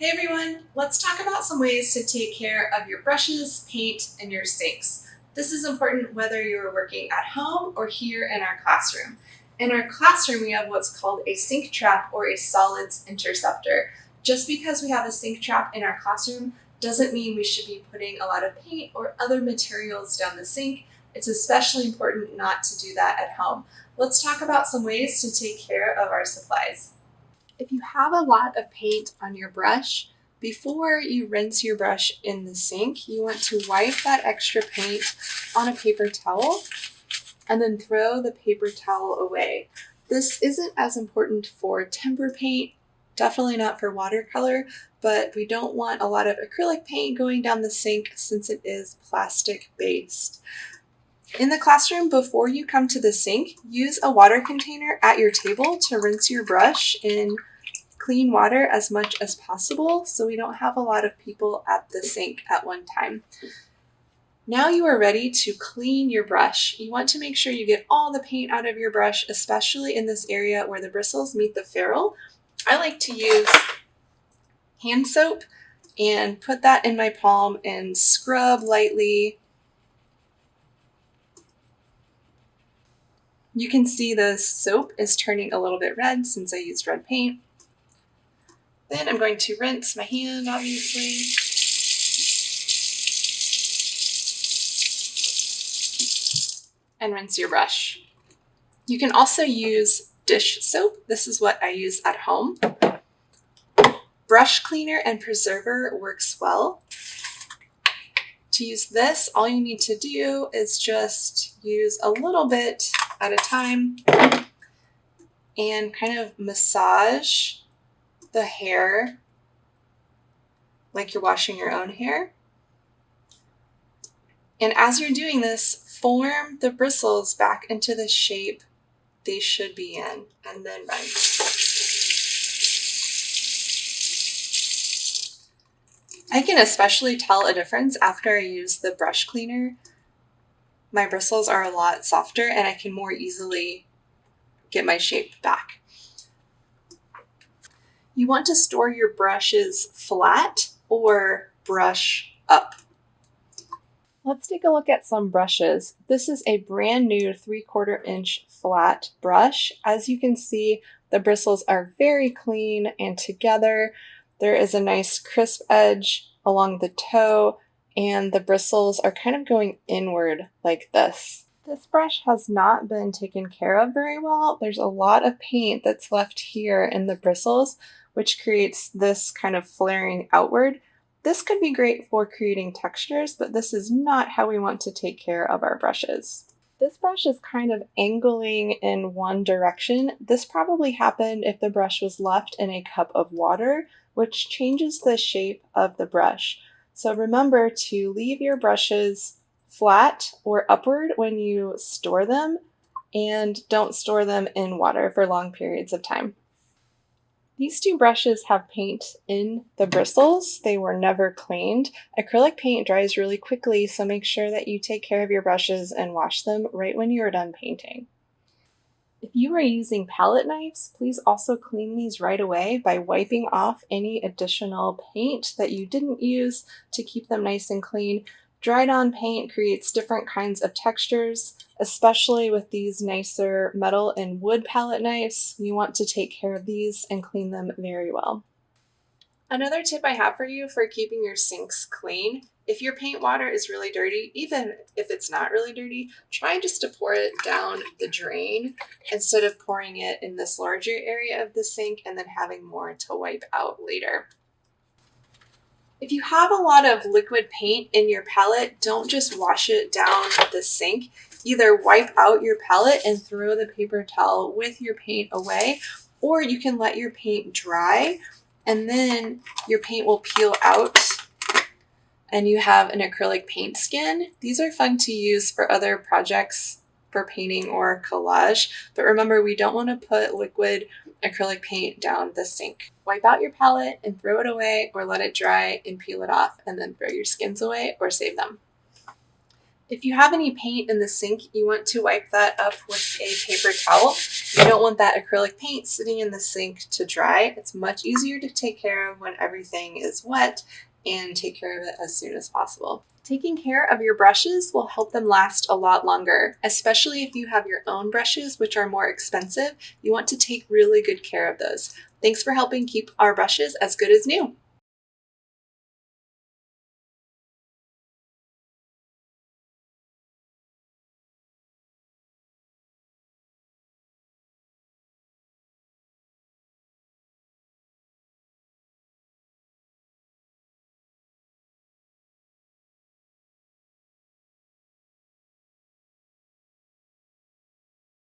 Hey everyone, let's talk about some ways to take care of your brushes, paint, and your sinks. This is important whether you're working at home or here in our classroom. In our classroom, we have what's called a sink trap or a solids interceptor. Just because we have a sink trap in our classroom doesn't mean we should be putting a lot of paint or other materials down the sink. It's especially important not to do that at home. Let's talk about some ways to take care of our supplies. If you have a lot of paint on your brush, before you rinse your brush in the sink, you want to wipe that extra paint on a paper towel and then throw the paper towel away. This isn't as important for tempera paint, definitely not for watercolor, but we don't want a lot of acrylic paint going down the sink since it is plastic based. In the classroom, before you come to the sink, use a water container at your table to rinse your brush in clean water as much as possible so we don't have a lot of people at the sink at one time. Now you are ready to clean your brush. You want to make sure you get all the paint out of your brush, especially in this area where the bristles meet the ferrule. I like to use hand soap and put that in my palm and scrub lightly. You can see the soap is turning a little bit red since I used red paint. Then I'm going to rinse my hand, obviously. And rinse your brush. You can also use dish soap. This is what I use at home. Brush cleaner and preserver works well. To use this, all you need to do is just use a little bit at a time and kind of massage the hair like you're washing your own hair. And as you're doing this, form the bristles back into the shape they should be in, and then rinse. I can especially tell a difference after I use the brush cleaner. My bristles are a lot softer and I can more easily get my shape back. You want to store your brushes flat or brush up. Let's take a look at some brushes. This is a brand new 3/4 inch flat brush. As you can see, the bristles are very clean and together. There is a nice crisp edge along the toe, and the bristles are kind of going inward like this. This brush has not been taken care of very well. There's a lot of paint that's left here in the bristles, which creates this kind of flaring outward. This could be great for creating textures, but this is not how we want to take care of our brushes. This brush is kind of angling in one direction. This probably happened if the brush was left in a cup of water, which changes the shape of the brush. So remember to leave your brushes flat or upward when you store them, and don't store them in water for long periods of time. These two brushes have paint in the bristles. They were never cleaned. Acrylic paint dries really quickly, so make sure that you take care of your brushes and wash them right when you're done painting. If you are using palette knives, please also clean these right away by wiping off any additional paint that you didn't use to keep them nice and clean. Dried on paint creates different kinds of textures, especially with these nicer metal and wood palette knives. You want to take care of these and clean them very well. Another tip I have for you for keeping your sinks clean: if your paint water is really dirty, even if it's not really dirty, try just to pour it down the drain instead of pouring it in this larger area of the sink and then having more to wipe out later. If you have a lot of liquid paint in your palette, don't just wash it down the sink. Either wipe out your palette and throw the paper towel with your paint away, or you can let your paint dry and then your paint will peel out and you have an acrylic paint skin. These are fun to use for other projects for painting or collage, but remember, we don't want to put liquid acrylic paint down the sink. Wipe out your palette and throw it away, or let it dry and peel it off and then throw your skins away or save them. If you have any paint in the sink, you want to wipe that up with a paper towel. You don't want that acrylic paint sitting in the sink to dry. It's much easier to take care of when everything is wet and take care of it as soon as possible. Taking care of your brushes will help them last a lot longer, especially if you have your own brushes, which are more expensive. You want to take really good care of those. Thanks for helping keep our brushes as good as new.